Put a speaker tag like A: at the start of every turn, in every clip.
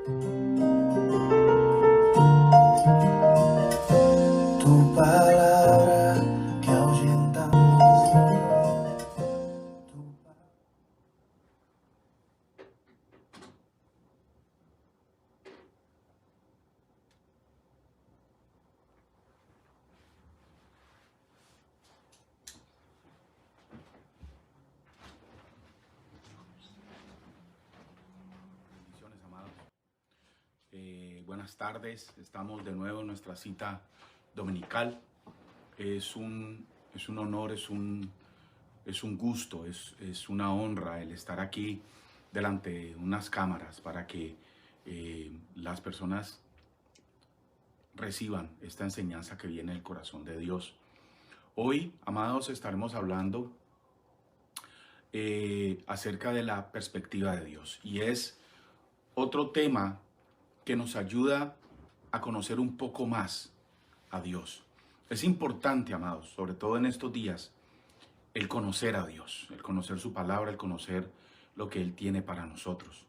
A: Tu palabra que ahuyenta mis miedos.
B: Bendiciones, amados. Buenas tardes. Estamos de nuevo en nuestra cita dominical. Es un honor, es un gusto, es una honra el estar aquí delante de unas cámaras para que las personas reciban esta enseñanza que viene del corazón de Dios. Hoy, amados, estaremos hablando acerca de la perspectiva de Dios, y es otro tema que nos ayuda a conocer un poco más a Dios. Es importante, amados, sobre todo en estos días, el conocer a Dios, el conocer su palabra, el conocer lo que Él tiene para nosotros.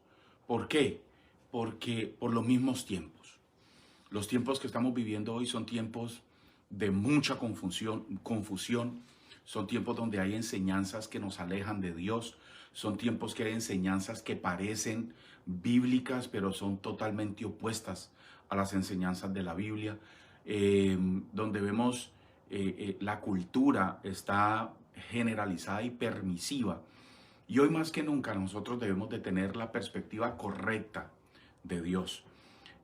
B: ¿Por qué? Porque por los mismos tiempos. Los tiempos que estamos viviendo hoy son tiempos de mucha confusión. Son tiempos donde hay enseñanzas que nos alejan de Dios. Son tiempos que hay enseñanzas que parecen bíblicas, pero son totalmente opuestas a las enseñanzas de la Biblia. Donde vemos la cultura está generalizada y permisiva. Y hoy más que nunca nosotros debemos de tener la perspectiva correcta de Dios.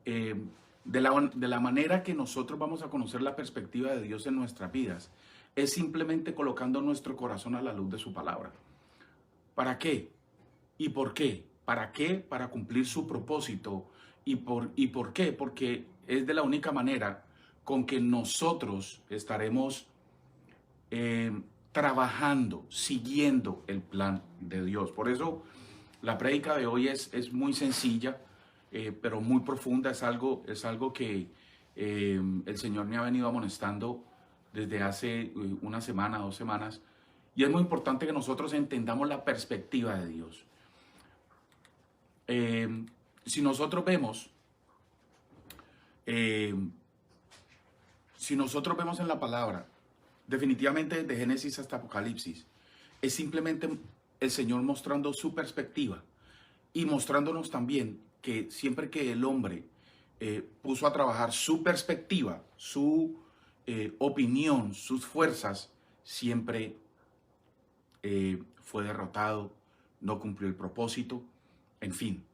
B: De la manera que nosotros vamos a conocer la perspectiva de Dios en nuestras vidas es simplemente colocando nuestro corazón a la luz de su palabra. ¿Para qué? ¿Y por qué? ¿Para qué? Para cumplir su propósito. ¿Y por qué? Porque es de la única manera con que nosotros estaremos trabajando, siguiendo el plan de Dios. Por eso la prédica de hoy es muy sencilla, pero muy profunda. Es algo que el Señor me ha venido amonestando desde hace una semana, 2 semanas. Y es muy importante que nosotros entendamos la perspectiva de Dios. Si nosotros vemos en la palabra, definitivamente de Génesis hasta Apocalipsis, es simplemente el Señor mostrando su perspectiva y mostrándonos también que siempre que el hombre puso a trabajar su perspectiva, su opinión, sus fuerzas, siempre fue derrotado, no cumplió el propósito, en fin.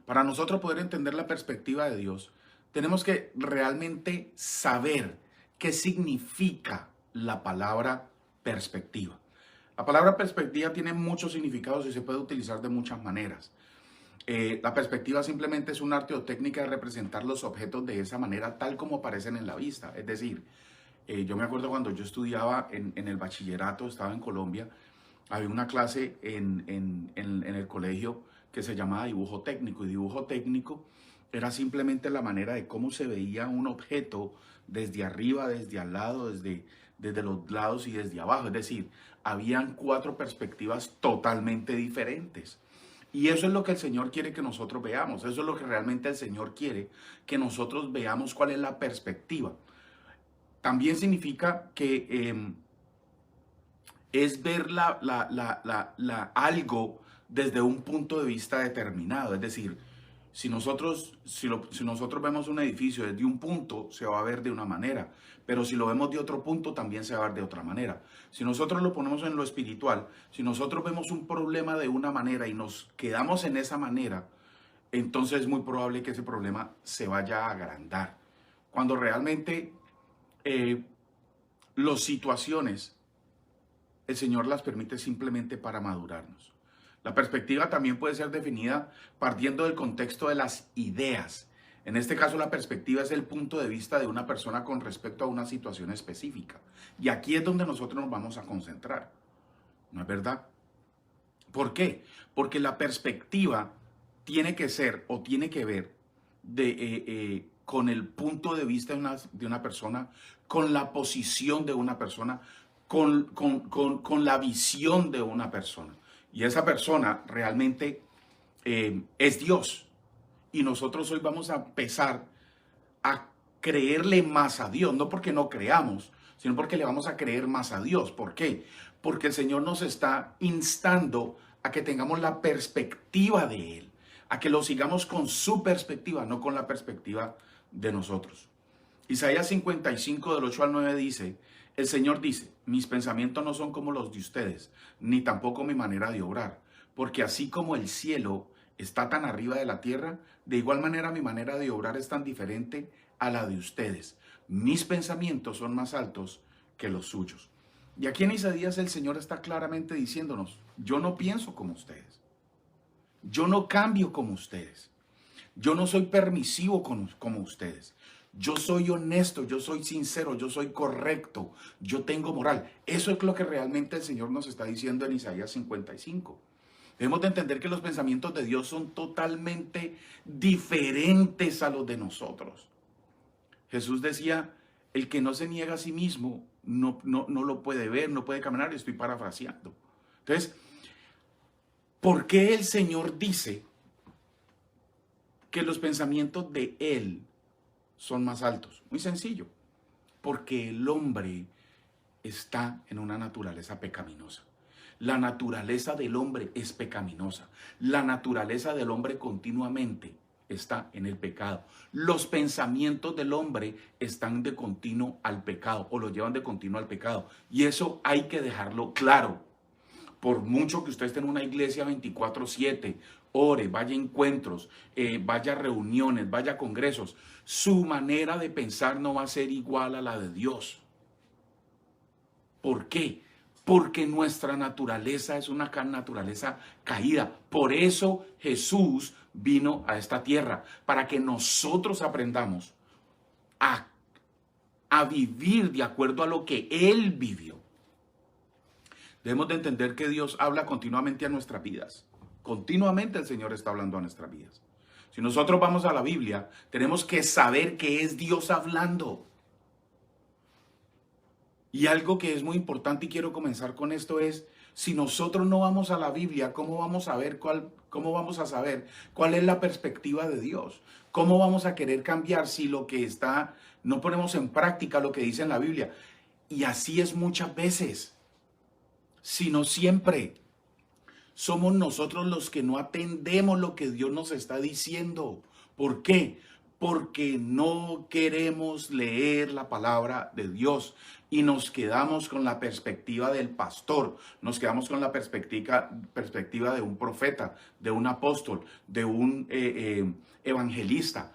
B: Para nosotros poder entender la perspectiva de Dios, tenemos que realmente saber qué significa la palabra perspectiva. La palabra perspectiva tiene muchos significados y se puede utilizar de muchas maneras. La perspectiva simplemente es un arte o técnica de representar los objetos de esa manera, tal como aparecen en la vista. Es decir, yo me acuerdo cuando yo estudiaba en el bachillerato, estaba en Colombia, había una clase en el colegio que se llamaba dibujo técnico, y dibujo técnico era simplemente la manera de cómo se veía un objeto desde arriba, desde al lado, desde los lados y desde abajo. Es decir, habían 4 perspectivas totalmente diferentes. Y eso es lo que el Señor quiere que nosotros veamos. Eso es lo que realmente el Señor quiere, que nosotros veamos cuál es la perspectiva. También significa que es ver algo desde un punto de vista determinado. Es decir, si nosotros vemos un edificio desde un punto, se va a ver de una manera, pero si lo vemos de otro punto, también se va a ver de otra manera. Si nosotros lo ponemos en lo espiritual, si nosotros vemos un problema de una manera y nos quedamos en esa manera, entonces es muy probable que ese problema se vaya a agrandar. Cuando realmente las situaciones, el Señor las permite simplemente para madurarnos. La perspectiva también puede ser definida partiendo del contexto de las ideas. En este caso, la perspectiva es el punto de vista de una persona con respecto a una situación específica. Y aquí es donde nosotros nos vamos a concentrar. ¿No es verdad? ¿Por qué? Porque la perspectiva tiene que ser o tiene que ver con el punto de vista de una persona, con la posición de una persona, con la visión de una persona. Y esa persona realmente es Dios. y nosotros hoy vamos a empezar a creerle más a Dios, no porque no creamos, sino porque le vamos a creer más a Dios. ¿Por qué? Porque el Señor nos está instando a que tengamos la perspectiva de Él, a que lo sigamos con su perspectiva, no con la perspectiva de nosotros. Isaías 55 del 8 al 9 dice, el Señor dice, mis pensamientos no son como los de ustedes, ni tampoco mi manera de obrar, porque así como el cielo está tan arriba de la tierra, de igual manera mi manera de obrar es tan diferente a la de ustedes. Mis pensamientos son más altos que los suyos. Y aquí en Isaías el Señor está claramente diciéndonos, yo no pienso como ustedes. Yo no cambio como ustedes. Yo no soy permisivo como ustedes. Yo soy honesto, yo soy sincero, yo soy correcto, yo tengo moral. Eso es lo que realmente el Señor nos está diciendo en Isaías 55. Debemos de entender que los pensamientos de Dios son totalmente diferentes a los de nosotros. Jesús decía, el que no se niega a sí mismo no lo puede ver, no puede caminar. Estoy parafraseando. Entonces, ¿por qué el Señor dice que los pensamientos de Él son más altos? Muy sencillo, porque el hombre está en una naturaleza pecaminosa. La naturaleza del hombre es pecaminosa. La naturaleza del hombre continuamente está en el pecado. Los pensamientos del hombre están de continuo al pecado o lo llevan de continuo al pecado. Y eso hay que dejarlo claro. Por mucho que usted esté en una iglesia 24/7, ore, vaya a encuentros, vaya a reuniones, vaya a congresos, su manera de pensar no va a ser igual a la de Dios. ¿Por qué? Porque nuestra naturaleza es una naturaleza caída. Por eso Jesús vino a esta tierra, para que nosotros aprendamos a vivir de acuerdo a lo que Él vivió. Debemos de entender que Dios habla continuamente a nuestras vidas. Continuamente el Señor está hablando a nuestras vidas. Si nosotros vamos a la Biblia, tenemos que saber que es Dios hablando. Y algo que es muy importante y quiero comenzar con esto es, si nosotros no vamos a la Biblia, ¿cómo vamos a saber cuál es la perspectiva de Dios? ¿Cómo vamos a querer cambiar si no ponemos en práctica lo que dice en la Biblia? Y así es muchas veces, sino siempre. Somos nosotros los que no atendemos lo que Dios nos está diciendo. ¿Por qué? Porque no queremos leer la palabra de Dios y nos quedamos con la perspectiva del pastor, nos quedamos con la perspectiva de un profeta, de un apóstol, de un evangelista.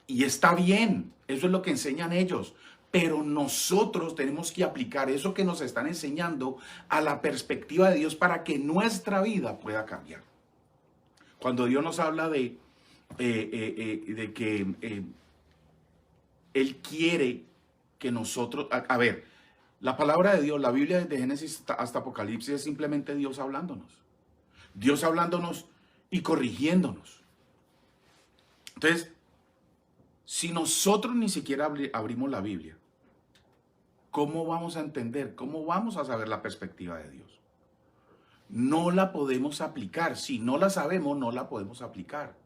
B: Y está bien, eso es lo que enseñan ellos. Pero nosotros tenemos que aplicar eso que nos están enseñando a la perspectiva de Dios para que nuestra vida pueda cambiar. Cuando Dios nos habla de que Él quiere que nosotros... A ver, la palabra de Dios, la Biblia desde Génesis hasta Apocalipsis es simplemente Dios hablándonos. Dios hablándonos y corrigiéndonos. Entonces, si nosotros ni siquiera abrimos la Biblia, ¿cómo vamos a entender? ¿Cómo vamos a saber la perspectiva de Dios? No la podemos aplicar. Si no la sabemos, no la podemos aplicar.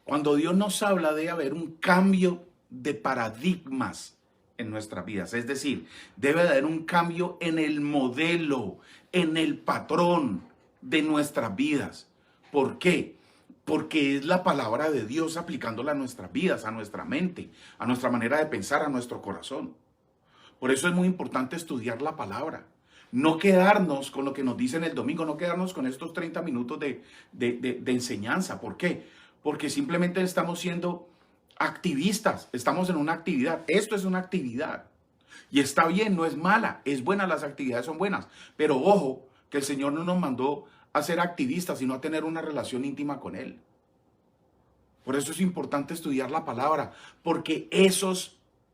B: Cuando Dios nos habla de haber un cambio de paradigmas en nuestras vidas, es decir, debe de haber un cambio en el modelo, en el patrón de nuestras vidas. ¿Por qué? Porque es la palabra de Dios aplicándola a nuestras vidas, a nuestra mente, a nuestra manera de pensar, a nuestro corazón. Por eso es muy importante estudiar la palabra. No quedarnos con lo que nos dicen el domingo, no quedarnos con estos 30 minutos de enseñanza. ¿Por qué? Porque simplemente estamos siendo activistas, estamos en una actividad. Esto es una actividad. Y está bien, no es mala, es buena, las actividades son buenas. Pero ojo, que el Señor no nos mandó a ser activistas, sino a tener una relación íntima con Él. Por eso es importante estudiar la palabra, porque esos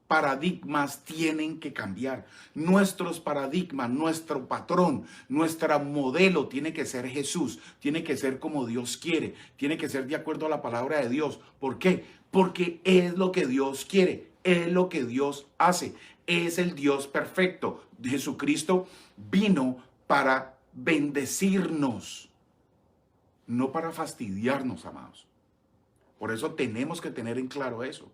B: paradigmas tienen que cambiar. Nuestros paradigmas, nuestro patrón, nuestro modelo tiene que ser Jesús, tiene que ser como Dios quiere, tiene que ser de acuerdo a la palabra de Dios. ¿Por qué? Porque es lo que Dios quiere, es lo que Dios hace, es el Dios perfecto. Jesucristo vino para bendecirnos, no para fastidiarnos, amados. Por eso tenemos que tener en claro eso.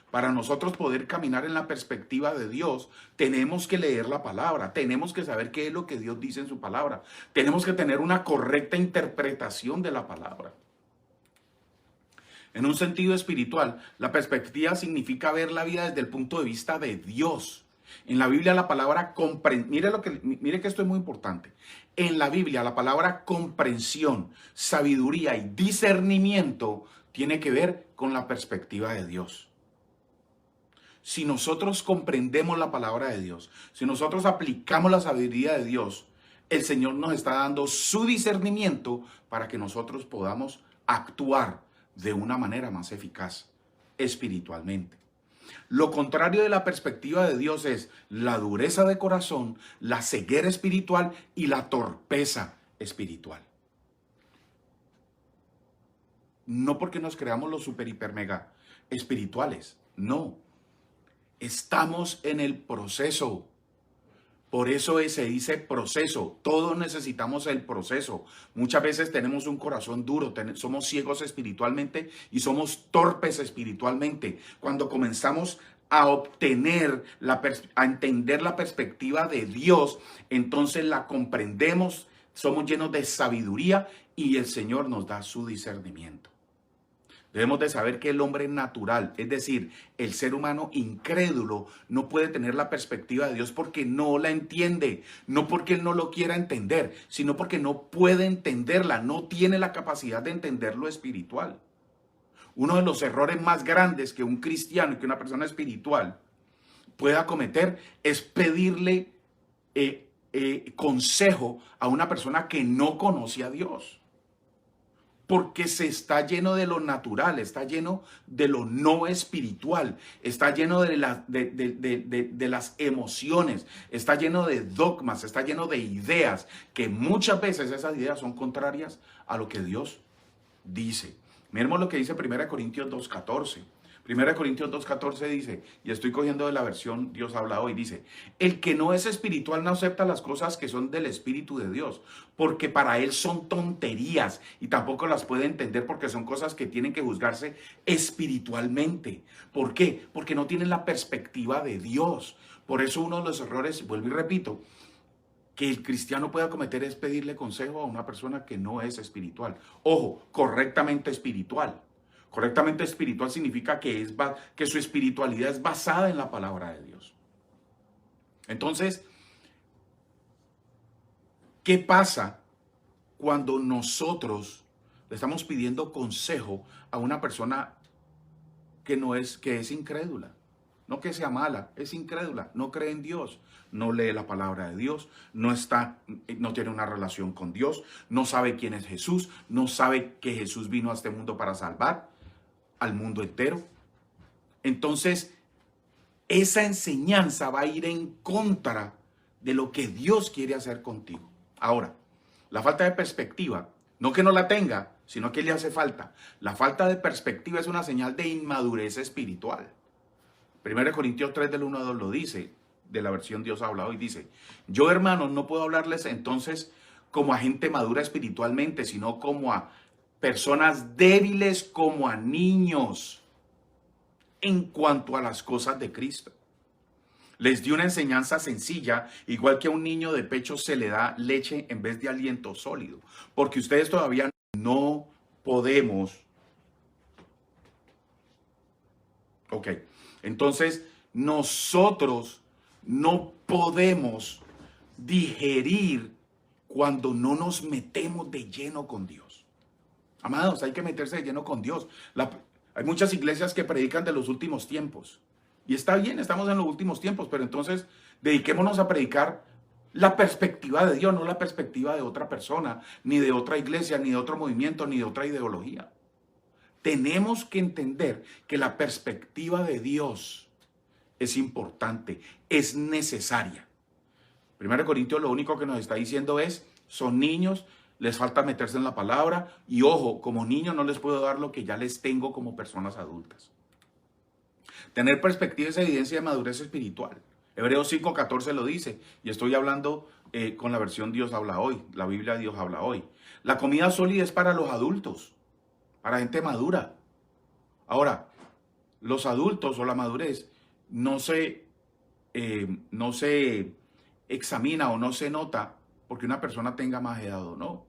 B: Para nosotros poder caminar en la perspectiva de Dios, tenemos que leer la palabra, tenemos que saber qué es lo que Dios dice en su palabra, tenemos que tener una correcta interpretación de la palabra. En un sentido espiritual, la perspectiva significa ver la vida desde el punto de vista de Dios. En la Biblia la palabra mire que esto es muy importante. En la Biblia la palabra comprensión, sabiduría y discernimiento tiene que ver con la perspectiva de Dios. Si nosotros comprendemos la palabra de Dios, si nosotros aplicamos la sabiduría de Dios, el Señor nos está dando su discernimiento para que nosotros podamos actuar de una manera más eficaz espiritualmente. Lo contrario de la perspectiva de Dios es la dureza de corazón, la ceguera espiritual y la torpeza espiritual. No porque nos creamos los super, hiper, mega espirituales, no. Estamos en el proceso. Por eso se dice proceso. Todos necesitamos el proceso. Muchas veces tenemos un corazón duro, somos ciegos espiritualmente y somos torpes espiritualmente. Cuando comenzamos a a entender la perspectiva de Dios, entonces la comprendemos, somos llenos de sabiduría y el Señor nos da su discernimiento. Debemos de saber que el hombre natural, es decir, el ser humano incrédulo, no puede tener la perspectiva de Dios porque no la entiende, no porque él no lo quiera entender, sino porque no puede entenderla, no tiene la capacidad de entender lo espiritual. Uno de los errores más grandes que un cristiano y que una persona espiritual pueda cometer es pedirle consejo a una persona que no conoce a Dios. Porque se está lleno de lo natural, está lleno de lo no espiritual, está lleno de las emociones, está lleno de dogmas, está lleno de ideas, que muchas veces esas ideas son contrarias a lo que Dios dice. Miremos lo que dice 1 Corintios 2:14. 1 Corintios 2:14 dice, y estoy cogiendo de la versión Dios habla hoy, dice, el que no es espiritual no acepta las cosas que son del Espíritu de Dios, porque para él son tonterías y tampoco las puede entender porque son cosas que tienen que juzgarse espiritualmente. ¿Por qué? Porque no tienen la perspectiva de Dios. Por eso uno de los errores, vuelvo y repito, que el cristiano pueda cometer es pedirle consejo a una persona que no es espiritual. Ojo, correctamente espiritual. Correctamente espiritual significa que su espiritualidad es basada en la palabra de Dios. Entonces, ¿qué pasa cuando nosotros le estamos pidiendo consejo a una persona que es incrédula? No que sea mala, es incrédula, no cree en Dios, no lee la palabra de Dios, no tiene una relación con Dios, no sabe quién es Jesús, no sabe que Jesús vino a este mundo para salvar al mundo entero. Entonces, esa enseñanza va a ir en contra de lo que Dios quiere hacer contigo. Ahora, la falta de perspectiva, no que no la tenga, sino que le hace falta. La falta de perspectiva es una señal de inmadurez espiritual. 1 Corintios 3 del 1 al 2 lo dice, de la versión Dios habla hoy, dice, yo hermanos no puedo hablarles entonces como a gente madura espiritualmente, sino como a personas débiles, como a niños, en cuanto a las cosas de Cristo. Les di una enseñanza sencilla, igual que a un niño de pecho se le da leche en vez de aliento sólido, porque ustedes todavía no podemos. Ok, entonces nosotros no podemos digerir cuando no nos metemos de lleno con Dios. Amados, hay que meterse de lleno con Dios. Hay muchas iglesias que predican de los últimos tiempos. Y está bien, estamos en los últimos tiempos, pero entonces dediquémonos a predicar la perspectiva de Dios, no la perspectiva de otra persona, ni de otra iglesia, ni de otro movimiento, ni de otra ideología. Tenemos que entender que la perspectiva de Dios es importante, es necesaria. 1 Corintios lo único que nos está diciendo es, son niños, les falta meterse en la palabra y ojo, como niños no les puedo dar lo que ya les tengo como personas adultas. Tener perspectiva es evidencia de madurez espiritual. Hebreos 5:14 lo dice y estoy hablando con la versión Dios habla hoy, la Biblia Dios habla hoy. La comida sólida es para los adultos, para gente madura. Ahora, los adultos o la madurez no se examina o no se nota porque una persona tenga más edad o no.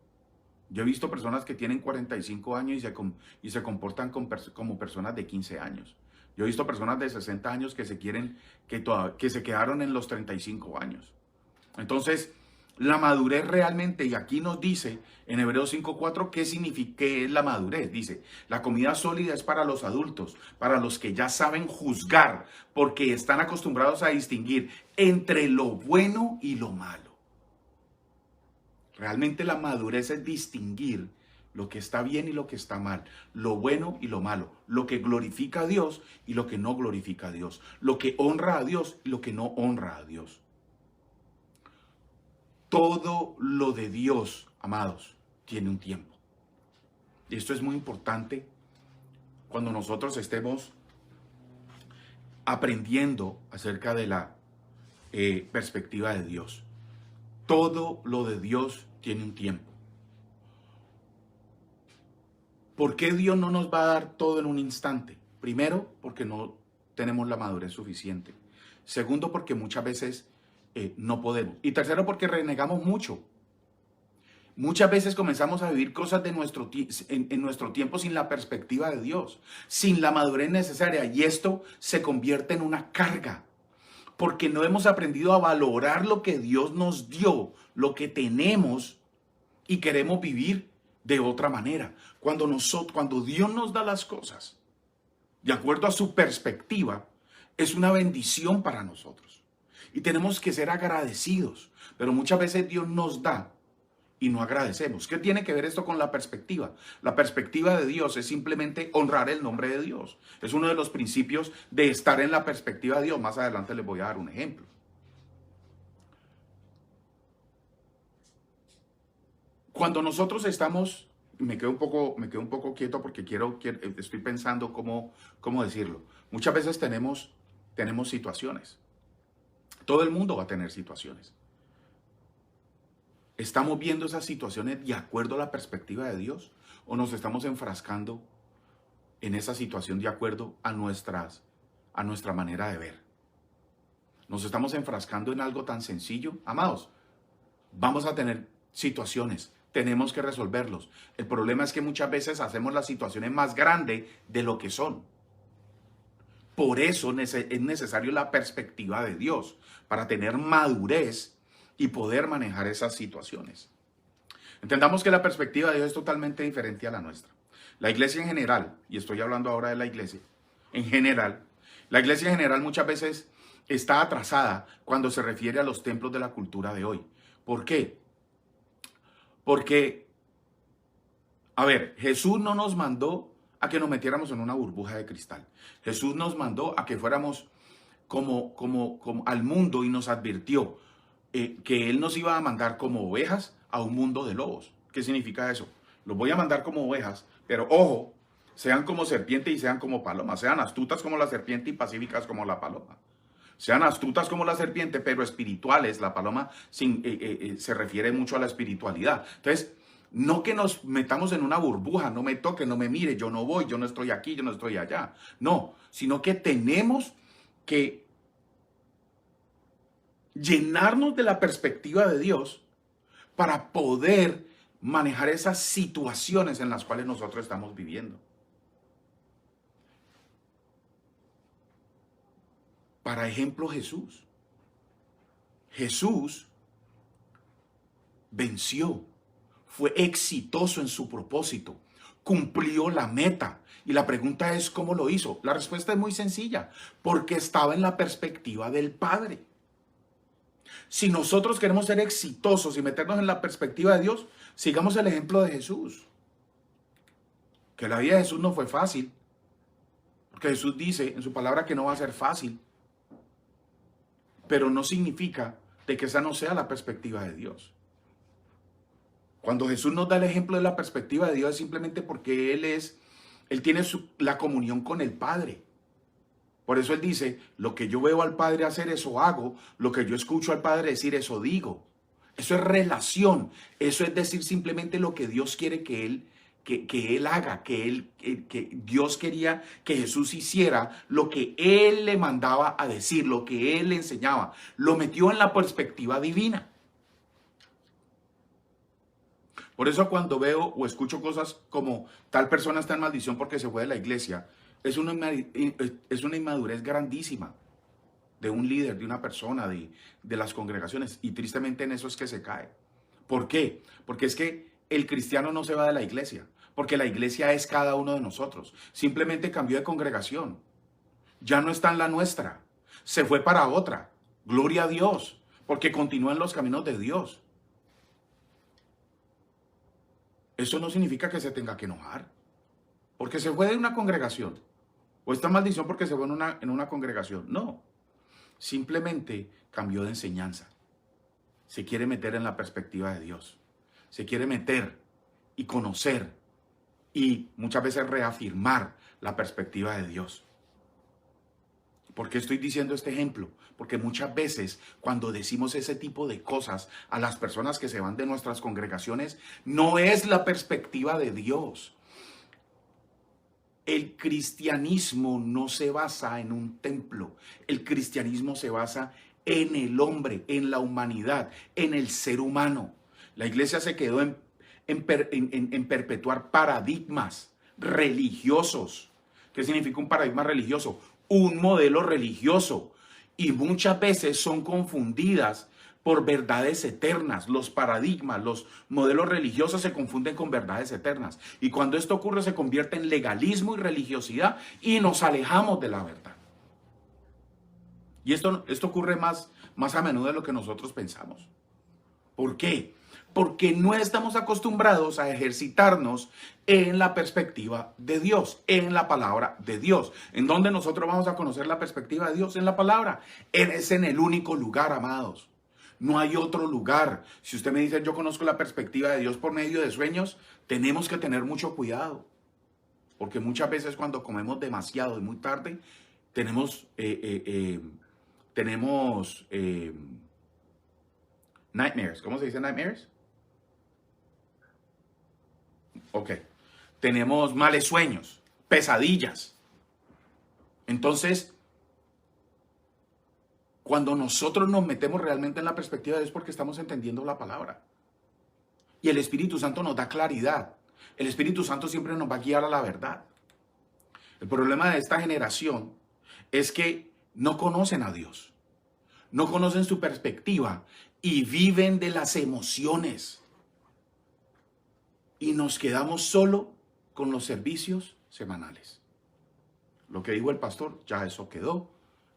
B: Yo he visto personas que tienen 45 años y se comportan como personas de 15 años. Yo he visto personas de 60 años que que se quedaron en los 35 años. Entonces, la madurez realmente, y aquí nos dice en Hebreos 5:4 qué es la madurez. Dice, la comida sólida es para los adultos, para los que ya saben juzgar, porque están acostumbrados a distinguir entre lo bueno y lo malo. Realmente la madurez es distinguir lo que está bien y lo que está mal, lo bueno y lo malo, lo que glorifica a Dios y lo que no glorifica a Dios, lo que honra a Dios y lo que no honra a Dios. Todo lo de Dios, amados, tiene un tiempo. Y esto es muy importante cuando nosotros estemos aprendiendo acerca de la perspectiva de Dios. Todo lo de Dios tiene un tiempo. ¿Por qué Dios no nos va a dar todo en un instante? Primero, porque no tenemos la madurez suficiente. Segundo, porque muchas veces no podemos. Y tercero, porque renegamos mucho. Muchas veces comenzamos a vivir cosas de en nuestro tiempo sin la perspectiva de Dios, sin la madurez necesaria. Y esto se convierte en una carga. Porque no hemos aprendido a valorar lo que Dios nos dio, lo que tenemos, y queremos vivir de otra manera. Cuando Dios nos da las cosas, de acuerdo a su perspectiva, es una bendición para nosotros. Y tenemos que ser agradecidos. Pero muchas veces Dios nos da y no agradecemos. ¿Qué tiene que ver esto con la perspectiva? La perspectiva de Dios es simplemente honrar el nombre de Dios. Es uno de los principios de estar en la perspectiva de Dios. Más adelante les voy a dar un ejemplo. Cuando nosotros estamos, me quedo un poco quieto porque estoy pensando cómo decirlo. Muchas veces tenemos situaciones. Todo el mundo va a tener situaciones. ¿Estamos viendo esas situaciones de acuerdo a la perspectiva de Dios? ¿O nos estamos enfrascando en esa situación de acuerdo a nuestra manera de ver? Nos estamos enfrascando en algo tan sencillo. Amados, vamos a tener situaciones, tenemos que resolverlos. El problema es que muchas veces hacemos las situaciones más grandes de lo que son. Por eso es necesario la perspectiva de Dios, para tener madurez y poder manejar esas situaciones. Entendamos que la perspectiva de Dios es totalmente diferente a la nuestra. La iglesia en general, y estoy hablando ahora de la iglesia, la iglesia en general muchas veces está atrasada cuando se refiere a los templos de la cultura de hoy. ¿Por qué? Porque, Jesús no nos mandó a que nos metiéramos en una burbuja de cristal. Jesús nos mandó a que fuéramos como al mundo y nos advirtió que Él nos iba a mandar como ovejas a un mundo de lobos. ¿Qué significa eso? Los voy a mandar como ovejas, pero ojo, sean como serpiente y sean como paloma. Sean astutas como la serpiente y pacíficas como la paloma. Sean astutas como la serpiente, pero espirituales. La paloma se refiere mucho a la espiritualidad. Entonces, no que nos metamos en una burbuja, no me toque, no me mire, yo no voy, yo no estoy aquí, yo no estoy allá. No, sino que tenemos que llenarnos de la perspectiva de Dios para poder manejar esas situaciones en las cuales nosotros estamos viviendo. Para ejemplo, Jesús. Jesús venció, fue exitoso en su propósito, cumplió la meta. Y la pregunta es, ¿cómo lo hizo? La respuesta es muy sencilla, porque estaba en la perspectiva del Padre. Si nosotros queremos ser exitosos y meternos en la perspectiva de Dios, sigamos el ejemplo de Jesús. Que la vida de Jesús no fue fácil, porque Jesús dice en su palabra que no va a ser fácil. Pero no significa de que esa no sea la perspectiva de Dios. Cuando Jesús nos da el ejemplo de la perspectiva de Dios es simplemente porque Él tiene la comunión con el Padre. Por eso Él dice, lo que yo veo al Padre hacer, eso hago. Lo que yo escucho al Padre decir, eso digo. Eso es relación. Eso es decir simplemente lo que Dios quiere que Él que Él haga, que Dios quería que Jesús hiciera lo que Él le mandaba a decir, lo que Él le enseñaba. Lo metió en la perspectiva divina. Por eso cuando veo o escucho cosas como tal persona está en maldición porque se fue de la iglesia, es una inmadurez grandísima de un líder, de una persona, de las congregaciones. Y tristemente en eso es que se cae. ¿Por qué? Porque es que el cristiano no se va de la iglesia, porque la iglesia es cada uno de nosotros. Simplemente cambió de congregación. Ya no está en la nuestra. Se fue para otra. Gloria a Dios, porque continúa en los caminos de Dios. Eso no significa que se tenga que enojar, porque se fue de una congregación. O esta maldición porque se fue en una congregación. No, simplemente cambió de enseñanza. Se quiere meter en la perspectiva de Dios. Se quiere meter y conocer y muchas veces reafirmar la perspectiva de Dios. ¿Por qué estoy diciendo este ejemplo? Porque muchas veces cuando decimos ese tipo de cosas a las personas que se van de nuestras congregaciones, no es la perspectiva de Dios. El cristianismo no se basa en un templo. El cristianismo se basa en el hombre, en la humanidad, en el ser humano. La iglesia se quedó en perpetuar paradigmas religiosos. ¿Qué significa un paradigma religioso? Un modelo religioso. Y muchas veces son confundidas por verdades eternas. Los paradigmas, los modelos religiosos se confunden con verdades eternas. Y cuando esto ocurre se convierte en legalismo y religiosidad y nos alejamos de la verdad. Y esto ocurre más a menudo de lo que nosotros pensamos. ¿Por qué? Porque no estamos acostumbrados a ejercitarnos en la perspectiva de Dios, en la palabra de Dios. ¿En dónde nosotros vamos a conocer la perspectiva de Dios? En la palabra. Es en el único lugar, amados. No hay otro lugar. Si usted me dice, yo conozco la perspectiva de Dios por medio de sueños, tenemos que tener mucho cuidado. Porque muchas veces cuando comemos demasiado y muy tarde, tenemos nightmares. ¿Cómo se dice nightmares? Ok. Tenemos males sueños, pesadillas. Entonces, cuando nosotros nos metemos realmente en la perspectiva de Dios, porque estamos entendiendo la palabra. Y el Espíritu Santo nos da claridad. El Espíritu Santo siempre nos va a guiar a la verdad. El problema de esta generación es que no conocen a Dios. No conocen su perspectiva y viven de las emociones. Y nos quedamos solo con los servicios semanales. Lo que dijo el pastor, ya eso quedó.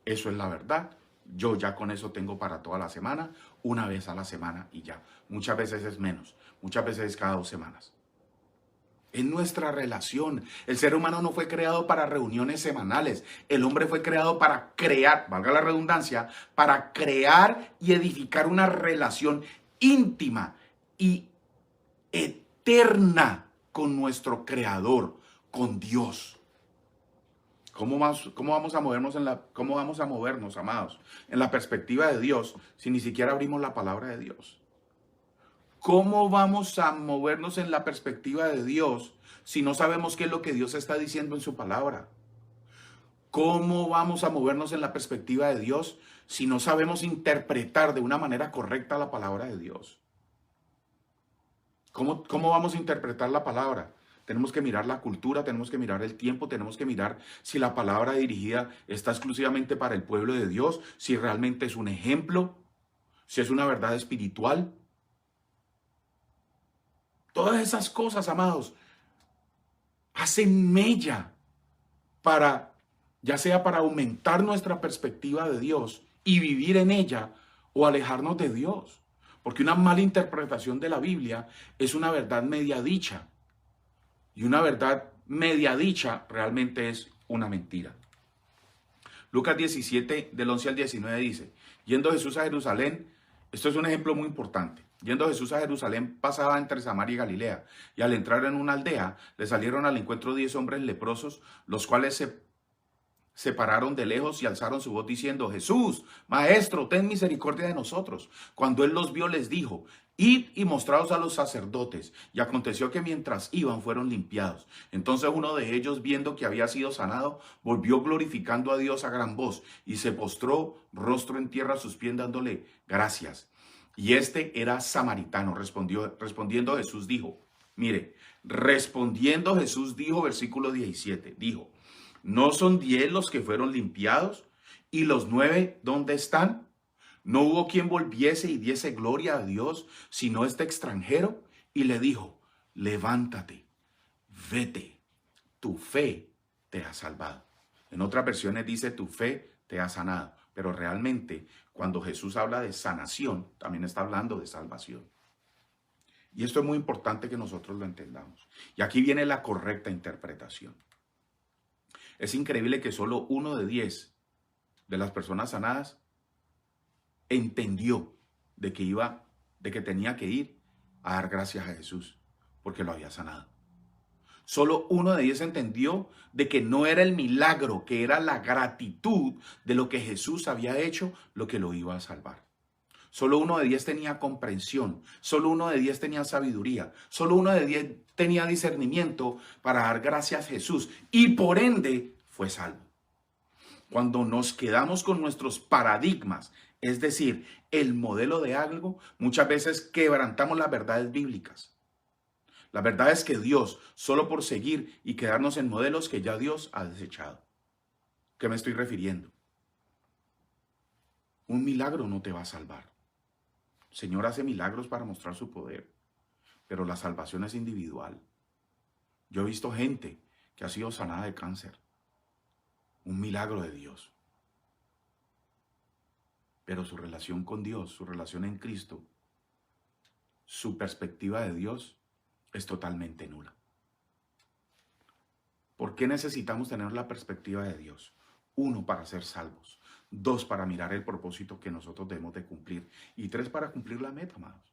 B: Eso es la verdad. Yo ya con eso tengo para toda la semana, una vez a la semana y ya. Muchas veces es menos, muchas veces es cada 2 semanas. En nuestra relación, el ser humano no fue creado para reuniones semanales. El hombre fue creado para crear, valga la redundancia, para crear y edificar una relación íntima y eterna con nuestro Creador, con Dios. ¿Cómo vamos a movernos, amados, en la perspectiva de Dios si ni siquiera abrimos la palabra de Dios? ¿Cómo vamos a movernos en la perspectiva de Dios si no sabemos qué es lo que Dios está diciendo en su palabra? ¿Cómo vamos a movernos en la perspectiva de Dios si no sabemos interpretar de una manera correcta la palabra de Dios? ¿Cómo vamos a interpretar la palabra? Tenemos que mirar la cultura, tenemos que mirar el tiempo, tenemos que mirar si la palabra dirigida está exclusivamente para el pueblo de Dios, si realmente es un ejemplo, si es una verdad espiritual. Todas esas cosas, amados, hacen mella para, ya sea para aumentar nuestra perspectiva de Dios y vivir en ella o alejarnos de Dios. Porque una mala interpretación de la Biblia es una verdad media dicha. Y una verdad media dicha realmente es una mentira. Lucas 17, del 11 al 19 dice, yendo Jesús a Jerusalén, esto es un ejemplo muy importante. Yendo Jesús a Jerusalén, pasaba entre Samaria y Galilea, y al entrar en una aldea, le salieron al encuentro 10 hombres leprosos, los cuales se pararon de lejos y alzaron su voz diciendo, Jesús, Maestro, ten misericordia de nosotros. Cuando él los vio, les dijo, Id y mostraos a los sacerdotes. Y aconteció que mientras iban fueron limpiados. Entonces uno de ellos, viendo que había sido sanado, volvió glorificando a Dios a gran voz y se postró rostro en tierra a sus pies dándole gracias. Y este era samaritano. Respondiendo Jesús dijo, mire, respondiendo Jesús dijo, versículo 17, dijo, ¿no son 10 los que fueron limpiados? ¿Y los 9 dónde están? No hubo quien volviese y diese gloria a Dios, sino este extranjero. Y le dijo, levántate, vete, tu fe te ha salvado. En otras versiones dice, tu fe te ha sanado. Pero realmente, cuando Jesús habla de sanación, también está hablando de salvación. Y esto es muy importante que nosotros lo entendamos. Y aquí viene la correcta interpretación. Es increíble que solo 1 de 10 de las personas sanadas entendió de que tenía que ir a dar gracias a Jesús porque lo había sanado. Solo 1 de 10 entendió de que no era el milagro, que era la gratitud de lo que Jesús había hecho lo que lo iba a salvar. Solo 1 de 10 tenía comprensión, solo 1 de 10 tenía sabiduría, solo 1 de 10 tenía discernimiento para dar gracias a Jesús y por ende fue salvo. Cuando nos quedamos con nuestros paradigmas, es decir, el modelo de algo, muchas veces quebrantamos las verdades bíblicas. La verdad es que Dios, solo por seguir y quedarnos en modelos que ya Dios ha desechado. ¿Qué me estoy refiriendo? Un milagro no te va a salvar. El Señor hace milagros para mostrar su poder, pero la salvación es individual. Yo he visto gente que ha sido sanada de cáncer. Un milagro de Dios. Pero su relación con Dios, su relación en Cristo, su perspectiva de Dios es totalmente nula. ¿Por qué necesitamos tener la perspectiva de Dios? 1, para ser salvos. 2, para mirar el propósito que nosotros debemos de cumplir. Y 3, para cumplir la meta, amados.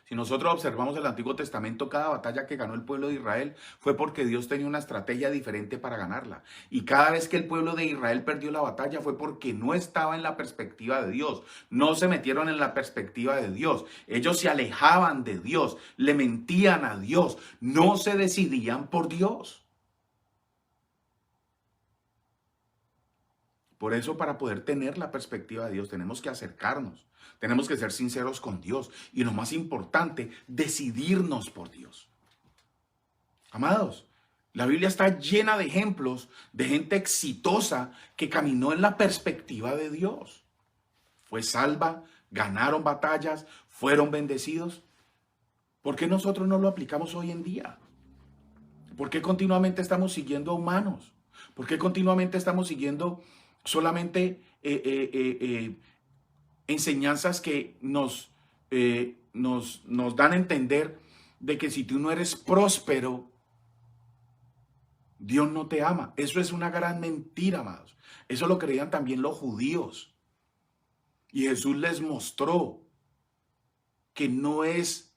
B: Si nosotros observamos el Antiguo Testamento, cada batalla que ganó el pueblo de Israel fue porque Dios tenía una estrategia diferente para ganarla. Y cada vez que el pueblo de Israel perdió la batalla fue porque no estaba en la perspectiva de Dios. No se metieron en la perspectiva de Dios. Ellos se alejaban de Dios, le mentían a Dios, no se decidían por Dios. Por eso, para poder tener la perspectiva de Dios, tenemos que acercarnos, tenemos que ser sinceros con Dios y lo más importante, decidirnos por Dios. Amados, la Biblia está llena de ejemplos de gente exitosa que caminó en la perspectiva de Dios. Fue salva, ganaron batallas, fueron bendecidos. ¿Por qué nosotros no lo aplicamos hoy en día? ¿Por qué continuamente estamos siguiendo a humanos? ¿Por qué continuamente estamos siguiendo solamente enseñanzas que nos dan a entender de que si tú no eres próspero, Dios no te ama? Eso es una gran mentira, amados. Eso lo creían también los judíos. Y Jesús les mostró que no es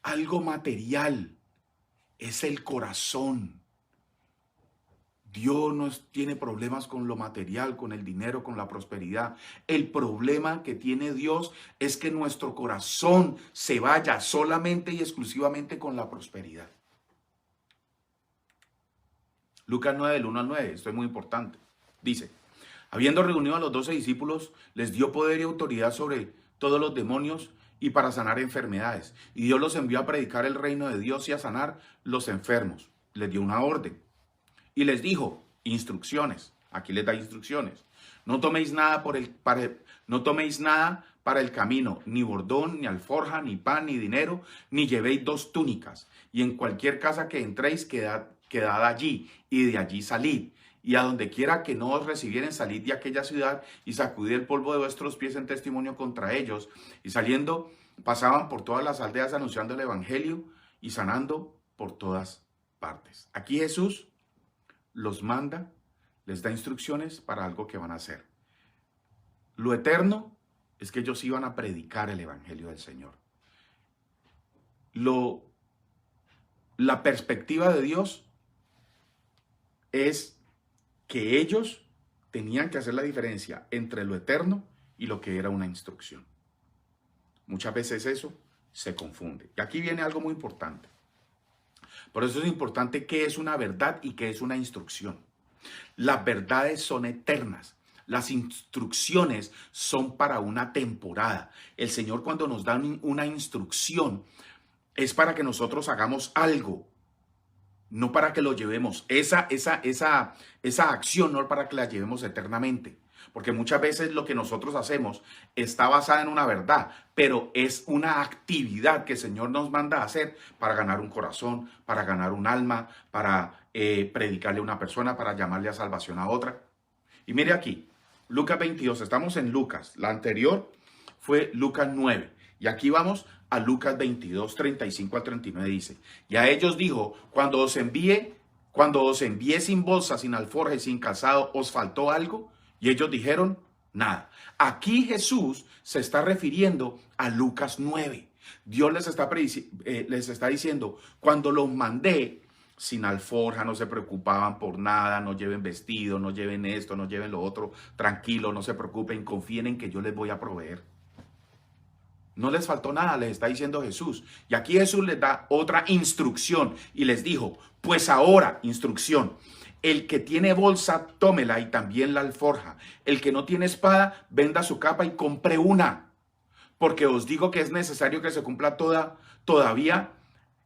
B: algo material, es el corazón. Dios no tiene problemas con lo material, con el dinero, con la prosperidad. El problema que tiene Dios es que nuestro corazón se vaya solamente y exclusivamente con la prosperidad. Lucas 9, del 1 al 9, esto es muy importante. Dice, habiendo reunido a los 12 discípulos, les dio poder y autoridad sobre todos los demonios y para sanar enfermedades. Y Dios los envió a predicar el reino de Dios y a sanar los enfermos. Les dio una orden. Y les dijo, instrucciones, aquí les da instrucciones. No toméis nada para el camino, ni bordón, ni alforja, ni pan, ni dinero, ni llevéis 2 túnicas. Y en cualquier casa que entréis, quedad allí, y de allí salid. Y a donde quiera que no os recibieren, salid de aquella ciudad y sacudid el polvo de vuestros pies en testimonio contra ellos. Y saliendo, pasaban por todas las aldeas anunciando el evangelio y sanando por todas partes. Aquí Jesús los manda, les da instrucciones para algo que van a hacer. Lo eterno es que ellos iban a predicar el evangelio del Señor. La perspectiva de Dios es que ellos tenían que hacer la diferencia entre lo eterno y lo que era una instrucción. Muchas veces eso se confunde. Y aquí viene algo muy importante. Por eso es importante qué es una verdad y qué es una instrucción. Las verdades son eternas. Las instrucciones son para una temporada. El Señor, cuando nos da una instrucción, es para que nosotros hagamos algo, no para que lo llevemos. Esa acción no es para que la llevemos eternamente. Porque muchas veces lo que nosotros hacemos está basada en una verdad, pero es una actividad que el Señor nos manda a hacer para ganar un corazón, para ganar un alma, para predicarle a una persona, para llamarle a salvación a otra. Y mire aquí, Lucas 22, estamos en Lucas. La anterior fue Lucas 9. Y aquí vamos a Lucas 22, 35 al 39, dice: y a ellos dijo, cuando os envié sin bolsa, sin alforja y sin calzado, ¿os faltó algo? Y ellos dijeron, nada. Aquí Jesús se está refiriendo a Lucas 9. Dios les está diciendo, cuando los mandé sin alforja, no se preocupaban por nada, no lleven vestido, no lleven esto, no lleven lo otro, tranquilo, no se preocupen, confíen en que yo les voy a proveer. No les faltó nada, les está diciendo Jesús. Y aquí Jesús les da otra instrucción y les dijo, pues ahora, instrucción, el que tiene bolsa, tómela y también la alforja. El que no tiene espada, venda su capa y compre una. Porque os digo que es necesario que se cumpla todavía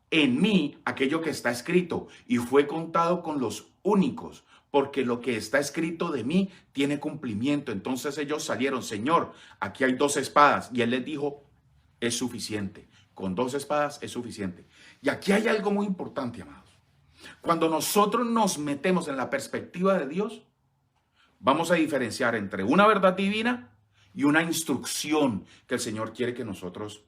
B: en mí aquello que está escrito. Y fue contado con los únicos, porque lo que está escrito de mí tiene cumplimiento. Entonces ellos salieron, Señor, aquí hay 2 espadas. Y él les dijo, es suficiente. Con 2 espadas es suficiente. Y aquí hay algo muy importante, amados. Cuando nosotros nos metemos en la perspectiva de Dios, vamos a diferenciar entre una verdad divina y una instrucción que el Señor quiere que nosotros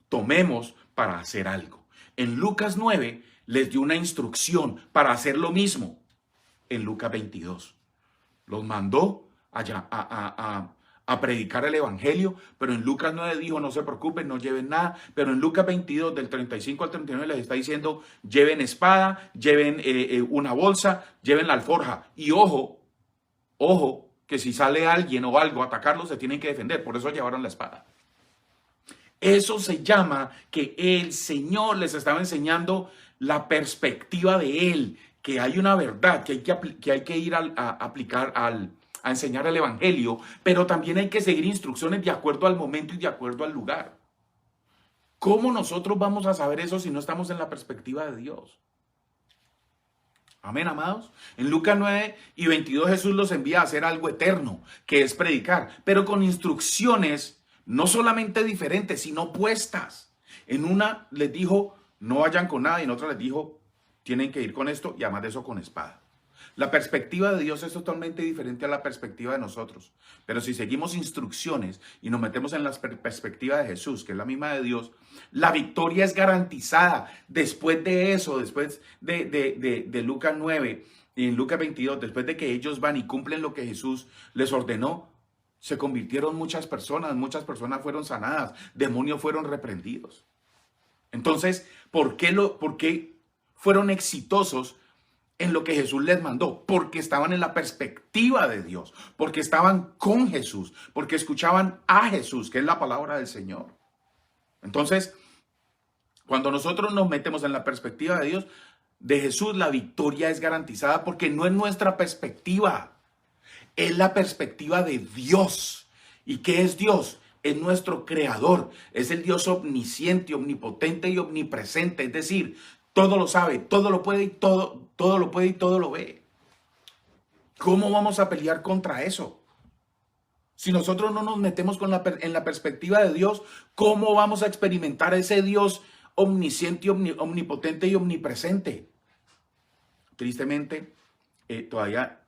B: tomemos para hacer algo. En Lucas 9 les dio una instrucción para hacer lo mismo. En Lucas 22 los mandó allá a predicar el evangelio, pero en Lucas 9 dijo, no se preocupen, no lleven nada, pero en Lucas 22 del 35 al 39 les está diciendo, lleven espada, lleven una bolsa, lleven la alforja, y ojo, que si sale alguien o algo a atacarlos se tienen que defender, por eso llevaron la espada. Eso se llama que el Señor les estaba enseñando la perspectiva de Él, que hay una verdad, que hay que ir a aplicar a enseñar el evangelio, pero también hay que seguir instrucciones de acuerdo al momento y de acuerdo al lugar. ¿Cómo nosotros vamos a saber eso si no estamos en la perspectiva de Dios? Amén, amados. En Lucas 9 y 22 Jesús los envía a hacer algo eterno, que es predicar, pero con instrucciones no solamente diferentes, sino opuestas. En una les dijo, no vayan con nada, y en otra les dijo, tienen que ir con esto, y además de eso con espada. La perspectiva de Dios es totalmente diferente a la perspectiva de nosotros. Pero si seguimos instrucciones y nos metemos en la perspectiva de Jesús, que es la misma de Dios, la victoria es garantizada. Después de eso, después de Lucas 9 y en Lucas 22, después de que ellos van y cumplen lo que Jesús les ordenó, se convirtieron muchas personas fueron sanadas, demonios fueron reprendidos. Entonces, ¿por qué fueron exitosos en lo que Jesús les mandó? Porque estaban en la perspectiva de Dios, porque estaban con Jesús, porque escuchaban a Jesús, que es la palabra del Señor. Entonces, cuando nosotros nos metemos en la perspectiva de Dios, de Jesús, la victoria es garantizada porque no es nuestra perspectiva, es la perspectiva de Dios. ¿Y qué es Dios? Es nuestro creador, es el Dios omnisciente, omnipotente y omnipresente, es decir, todo lo sabe, todo lo puede y todo lo puede y todo lo ve. ¿Cómo vamos a pelear contra eso? Si nosotros no nos metemos en la perspectiva de Dios, ¿cómo vamos a experimentar ese Dios omnisciente, omnipotente y omnipresente? Tristemente, todavía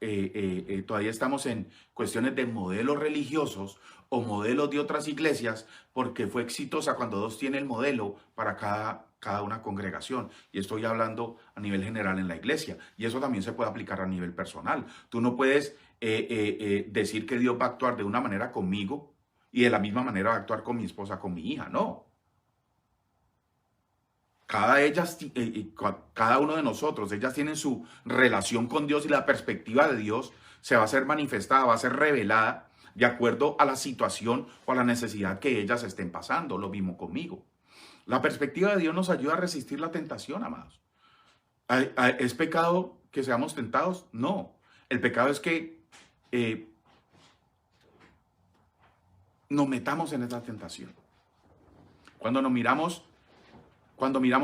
B: estamos en cuestiones de modelos religiosos o modelos de otras iglesias, porque fue exitosa cuando Dios tiene el modelo para cada una congregación. Y estoy hablando a nivel general en la iglesia. Y eso también se puede aplicar a nivel personal. Tú no puedes decir que Dios va a actuar de una manera conmigo y de la misma manera va a actuar con mi esposa, con mi hija. No. Cada uno de nosotros, ellas tienen su relación con Dios y la perspectiva de Dios se va a ser manifestada, va a ser revelada de acuerdo a la situación o a la necesidad que ellas estén pasando. Lo mismo conmigo. La perspectiva de Dios nos ayuda a resistir la tentación, amados. ¿Es pecado que seamos tentados? No. El pecado es que nos metamos en esa tentación. Cuando miramos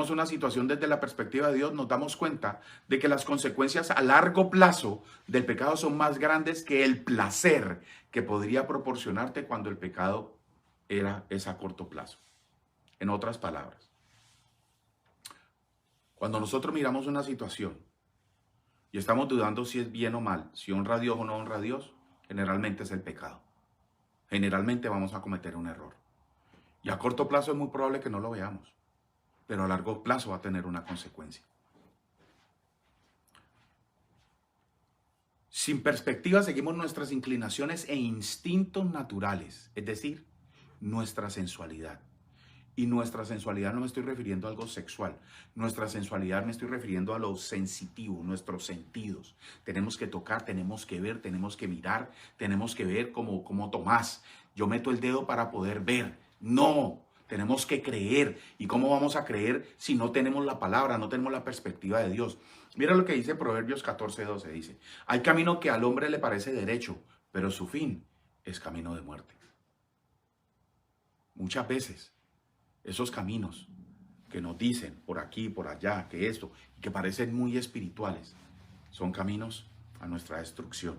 B: una situación desde la perspectiva de Dios, nos damos cuenta de que las consecuencias a largo plazo del pecado son más grandes que el placer que podría proporcionarte cuando el pecado es a corto plazo. En otras palabras, cuando nosotros miramos una situación y estamos dudando si es bien o mal, si honra a Dios o no honra a Dios, generalmente es el pecado. Generalmente vamos a cometer un error. Y a corto plazo es muy probable que no lo veamos, pero a largo plazo va a tener una consecuencia. Sin perspectiva seguimos nuestras inclinaciones e instintos naturales, es decir, nuestra sensualidad. Y nuestra sensualidad no me estoy refiriendo a algo sexual. Nuestra sensualidad me estoy refiriendo a lo sensitivo, nuestros sentidos. Tenemos que tocar, tenemos que ver, tenemos que mirar, tenemos que ver como Tomás. Yo meto el dedo para poder ver. No, tenemos que creer. ¿Y cómo vamos a creer si no tenemos la palabra, no tenemos la perspectiva de Dios? Mira lo que dice Proverbios 14:12. Dice, hay camino que al hombre le parece derecho, pero su fin es camino de muerte. Muchas veces esos caminos que nos dicen por aquí, por allá, que esto, que parecen muy espirituales, son caminos a nuestra destrucción.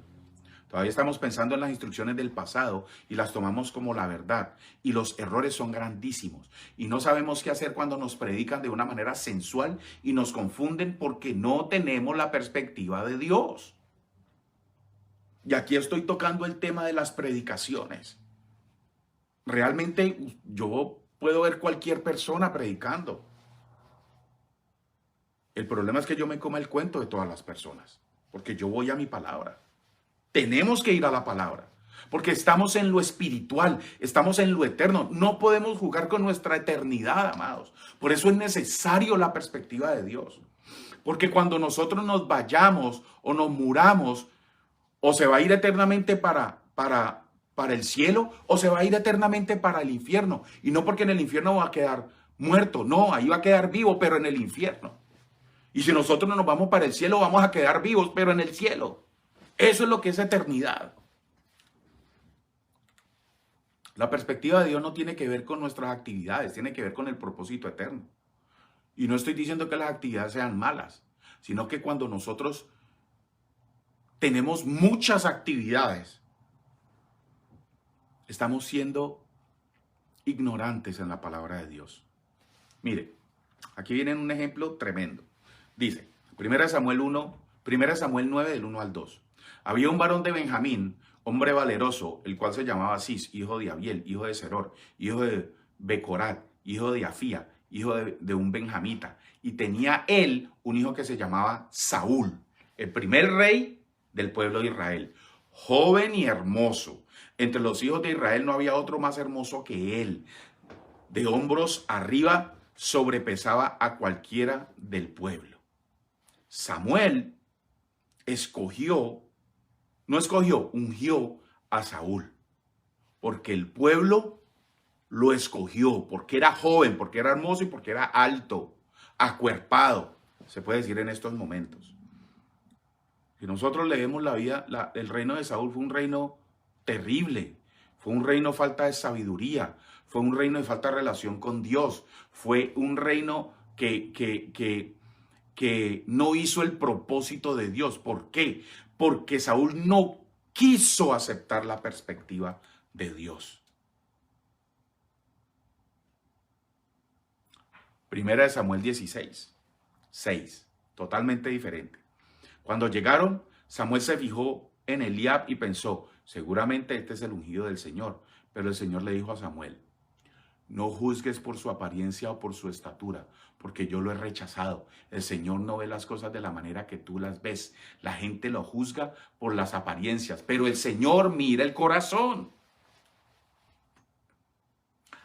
B: Todavía estamos pensando en las instrucciones del pasado y las tomamos como la verdad. Y los errores son grandísimos. Y no sabemos qué hacer cuando nos predican de una manera sensual y nos confunden porque no tenemos la perspectiva de Dios. Y aquí estoy tocando el tema de las predicaciones. Realmente yo puedo ver cualquier persona predicando. El problema es que yo me coma el cuento de todas las personas, porque yo voy a mi palabra. Tenemos que ir a la palabra, porque estamos en lo espiritual, estamos en lo eterno. No podemos jugar con nuestra eternidad, amados. Por eso es necesario la perspectiva de Dios. Porque cuando nosotros nos vayamos o nos muramos, o se va a ir eternamente para el cielo, o se va a ir eternamente para el infierno. Y no porque en el infierno va a quedar muerto, no, ahí va a quedar vivo, pero en el infierno. Y si nosotros no nos vamos para el cielo, vamos a quedar vivos, pero en el cielo. Eso es lo que es eternidad. La perspectiva de Dios no tiene que ver con nuestras actividades, tiene que ver con el propósito eterno. Y no estoy diciendo que las actividades sean malas, sino que cuando nosotros tenemos muchas actividades, estamos siendo ignorantes en la palabra de Dios. Mire, aquí viene un ejemplo tremendo. Dice, 1 Samuel 9, del 1 al 2. Había un varón de Benjamín, hombre valeroso, el cual se llamaba Cis, hijo de Abiel, hijo de Seror, hijo de Becorat, hijo de Afía, hijo de un benjamita. Y tenía él un hijo que se llamaba Saúl, el primer rey del pueblo de Israel, joven y hermoso. Entre los hijos de Israel no había otro más hermoso que él. De hombros arriba sobrepesaba a cualquiera del pueblo. Samuel ungió a Saúl, porque el pueblo lo escogió, porque era joven, porque era hermoso y porque era alto, acuerpado, se puede decir en estos momentos. Si nosotros leemos la vida, el reino de Saúl fue un reino terrible, fue un reino de falta de sabiduría, fue un reino de falta de relación con Dios, fue un reino que no hizo el propósito de Dios. ¿Por qué? Porque Saúl no quiso aceptar la perspectiva de Dios. 1 Samuel 16:6, totalmente diferente. Cuando llegaron, Samuel se fijó en Eliab y pensó, seguramente este es el ungido del Señor. Pero el Señor le dijo a Samuel, no juzgues por su apariencia o por su estatura, porque yo lo he rechazado. El Señor no ve las cosas de la manera que tú las ves. La gente lo juzga por las apariencias, pero el Señor mira el corazón.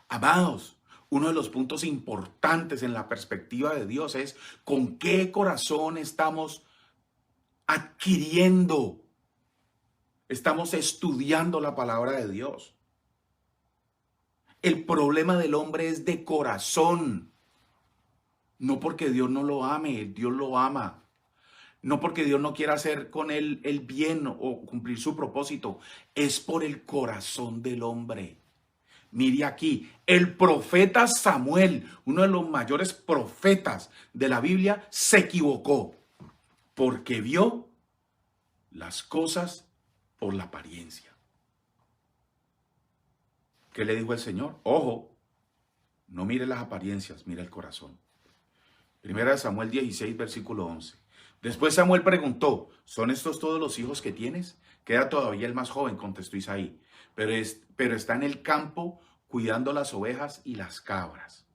B: Amados, uno de los puntos importantes en la perspectiva de Dios es con qué corazón estamos adquiriendo Estamos estudiando la palabra de Dios. El problema del hombre es de corazón. No porque Dios no lo ame, Dios lo ama. No porque Dios no quiera hacer con él el bien o cumplir su propósito. Es por el corazón del hombre. Mire aquí, el profeta Samuel, uno de los mayores profetas de la Biblia, se equivocó porque vio las cosas por la apariencia. ¿Qué le dijo el Señor? Ojo, no mire las apariencias, mire el corazón. Primera de Samuel 16, versículo 11. Después Samuel preguntó, ¿son estos todos los hijos que tienes? Queda todavía el más joven, contestó Isaí, pero está en el campo cuidando las ovejas y las cabras.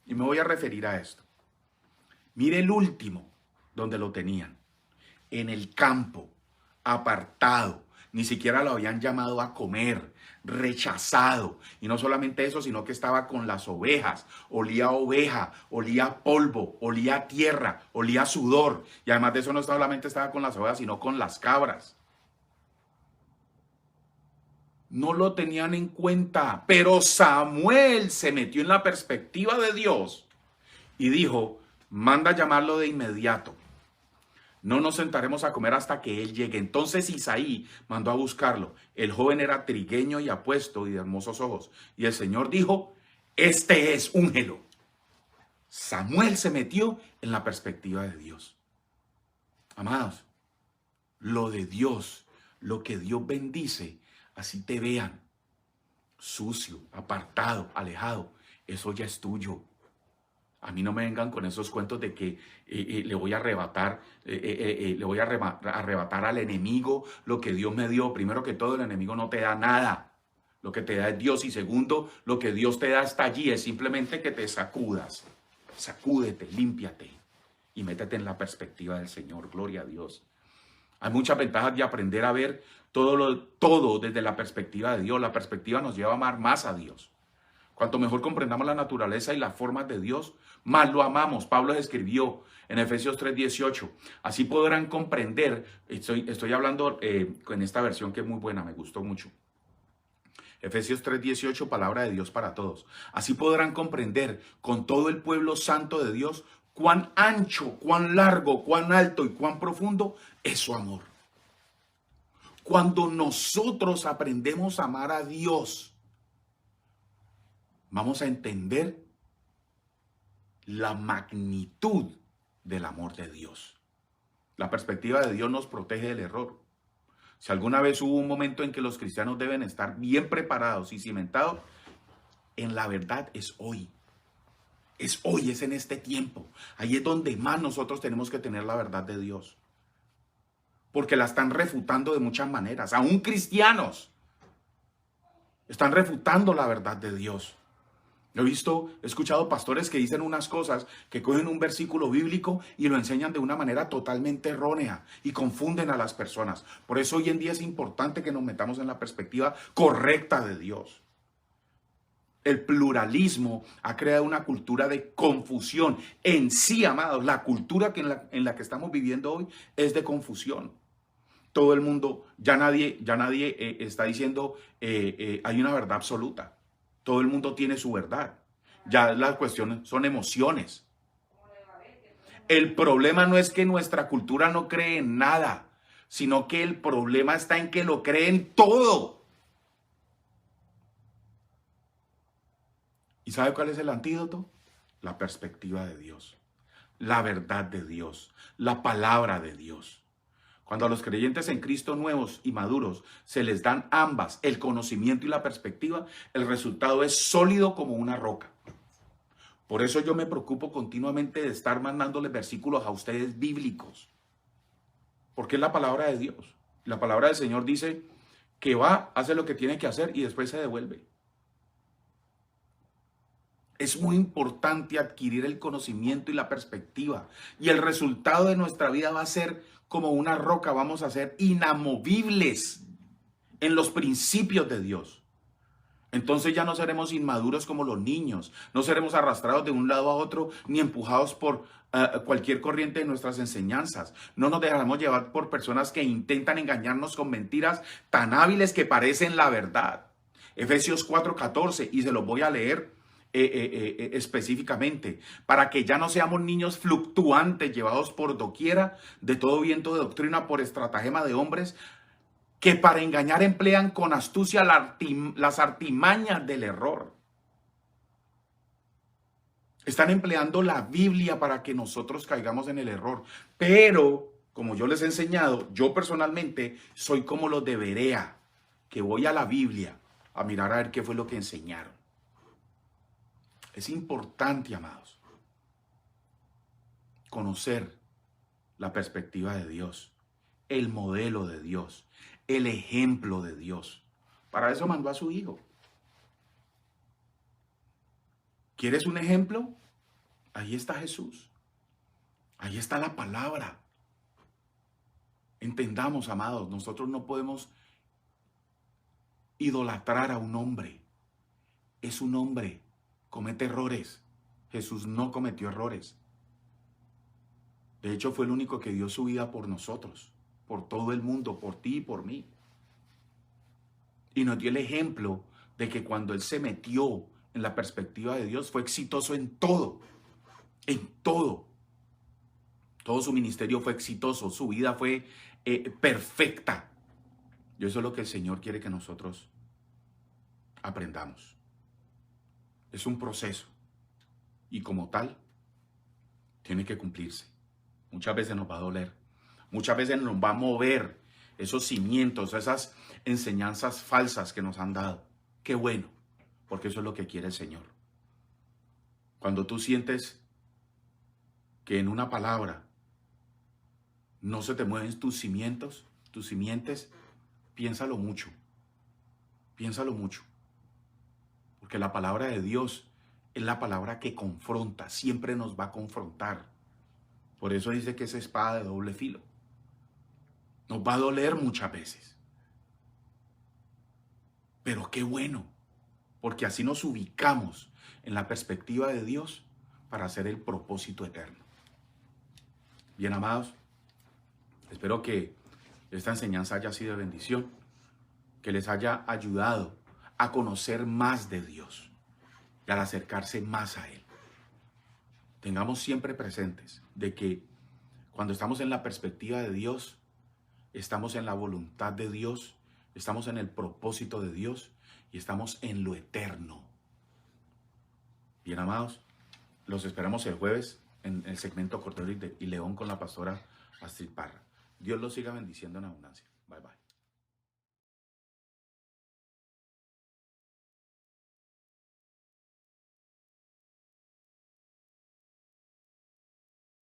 B: Y me voy a referir a esto. Mire el último, donde lo tenían, en el campo, apartado. Ni siquiera lo habían llamado a comer, rechazado. Y no solamente eso, sino que estaba con las ovejas. Olía a oveja, olía a polvo, olía a tierra, olía a sudor. Y además de eso no solamente estaba con las ovejas, sino con las cabras. No lo tenían en cuenta. Pero Samuel se metió en la perspectiva de Dios y dijo, manda llamarlo de inmediato. No nos sentaremos a comer hasta que él llegue. Entonces Isaí mandó a buscarlo. El joven era trigueño y apuesto y de hermosos ojos. Y el Señor dijo, este es, úngelo. Samuel se metió en la perspectiva de Dios. Amados, lo de Dios, lo que Dios bendice, así te vean, sucio, apartado, alejado, eso ya es tuyo. A mí no me vengan con esos cuentos de que le voy a arrebatar al enemigo lo que Dios me dio. Primero que todo, el enemigo no te da nada. Lo que te da es Dios. Y segundo, lo que Dios te da está allí. Es simplemente que te sacudas. Sacúdete, límpiate y métete en la perspectiva del Señor. Gloria a Dios. Hay muchas ventajas de aprender a ver todo desde la perspectiva de Dios. La perspectiva nos lleva a amar más a Dios. Cuanto mejor comprendamos la naturaleza y las formas de Dios, más lo amamos. Pablo escribió en Efesios 3:18. Así podrán comprender, estoy hablando en esta versión que es muy buena, me gustó mucho. Efesios 3:18, palabra de Dios para todos. Así podrán comprender con todo el pueblo santo de Dios cuán ancho, cuán largo, cuán alto y cuán profundo es su amor. Cuando nosotros aprendemos a amar a Dios, vamos a entender la magnitud del amor de Dios. La perspectiva de Dios nos protege del error. Si alguna vez hubo un momento en que los cristianos deben estar bien preparados y cimentados, en la verdad es hoy. Es hoy, es en este tiempo. Ahí es donde más nosotros tenemos que tener la verdad de Dios. Porque la están refutando de muchas maneras. Aún cristianos están refutando la verdad de Dios. He escuchado pastores que dicen unas cosas, que cogen un versículo bíblico y lo enseñan de una manera totalmente errónea y confunden a las personas. Por eso hoy en día es importante que nos metamos en la perspectiva correcta de Dios. El pluralismo ha creado una cultura de confusión. En sí, amados, la cultura en la que estamos viviendo hoy es de confusión. Todo el mundo, ya nadie está diciendo hay una verdad absoluta. Todo el mundo tiene su verdad. Ya las cuestiones son emociones. El problema no es que nuestra cultura no cree en nada, sino que el problema está en que lo cree en todo. ¿Y sabe cuál es el antídoto? La perspectiva de Dios, la verdad de Dios, la palabra de Dios. Cuando a los creyentes en Cristo nuevos y maduros se les dan ambas, el conocimiento y la perspectiva, el resultado es sólido como una roca. Por eso yo me preocupo continuamente de estar mandándoles versículos a ustedes bíblicos. Porque es la palabra de Dios. La palabra del Señor dice que va, hace lo que tiene que hacer y después se devuelve. Es muy importante adquirir el conocimiento y la perspectiva. Y el resultado de nuestra vida va a ser como una roca. Vamos a ser inamovibles en los principios de Dios. Entonces ya no seremos inmaduros como los niños. No seremos arrastrados de un lado a otro ni empujados por cualquier corriente de nuestras enseñanzas. No nos dejaremos llevar por personas que intentan engañarnos con mentiras tan hábiles que parecen la verdad. Efesios 4:14, y se los voy a leer específicamente, para que ya no seamos niños fluctuantes, llevados por doquiera de todo viento de doctrina por estratagema de hombres, que para engañar emplean con astucia las artimañas del error. Están empleando la Biblia para que nosotros caigamos en el error. Pero, como yo les he enseñado, yo personalmente soy como los de Berea, que voy a la Biblia a mirar a ver qué fue lo que enseñaron. Es importante, amados, conocer la perspectiva de Dios, el modelo de Dios, el ejemplo de Dios. Para eso mandó a su Hijo. ¿Quieres un ejemplo? Ahí está Jesús. Ahí está la palabra. Entendamos, amados, nosotros no podemos idolatrar a un hombre. Es un hombre, comete errores. Jesús no cometió errores. De hecho, fue el único que dio su vida por nosotros, por todo el mundo, por ti y por mí. Y nos dio el ejemplo de que cuando Él se metió en la perspectiva de Dios, fue exitoso en todo. En todo. Todo su ministerio fue exitoso, su vida fue perfecta. Y eso es lo que el Señor quiere que nosotros aprendamos. Es un proceso. Y como tal, tiene que cumplirse. Muchas veces nos va a doler. Muchas veces nos va a mover esos cimientos, esas enseñanzas falsas que nos han dado. Qué bueno, porque eso es lo que quiere el Señor. Cuando tú sientes que en una palabra no se te mueven tus cimientos, tus simientes, piénsalo mucho. Piénsalo mucho. Porque la palabra de Dios es la palabra que confronta, siempre nos va a confrontar. Por eso dice que es espada de doble filo. Nos va a doler muchas veces. Pero qué bueno, porque así nos ubicamos en la perspectiva de Dios para hacer el propósito eterno. Bien, amados, espero que esta enseñanza haya sido de bendición, que les haya ayudado a conocer más de Dios y al acercarse más a Él. Tengamos siempre presentes de que cuando estamos en la perspectiva de Dios, estamos en la voluntad de Dios, estamos en el propósito de Dios y estamos en lo eterno. Bien, amados, los esperamos el jueves en el segmento Cordero y León con la pastora Astrid Parra. Dios los siga bendiciendo en abundancia. Bye, bye.